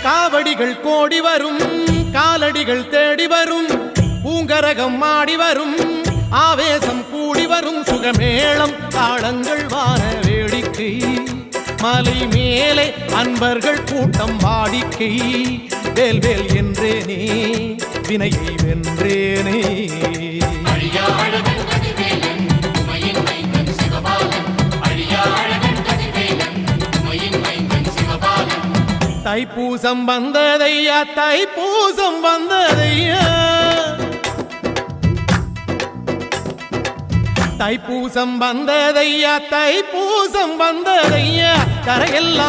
காவடிகள் கோடி வரும் காலடிகள் தேடி வரும் பூங்கரகம் ஆடி வரும் ஆவேசம் கூடி வரும் சுகமேளம் தாளங்கள் வான வேடிக்கை மலை மேலே அன்பர்கள் கூட்டம் வாடிக்கை வேல்வேல் என்றேனே வினையை வென்றேனே தைப்பூசம் வந்ததையா தைப்பூசம் வந்ததையா தைப்பூசம் வந்ததையா தைப்பூசம் வந்ததையா கரையெல்லாம்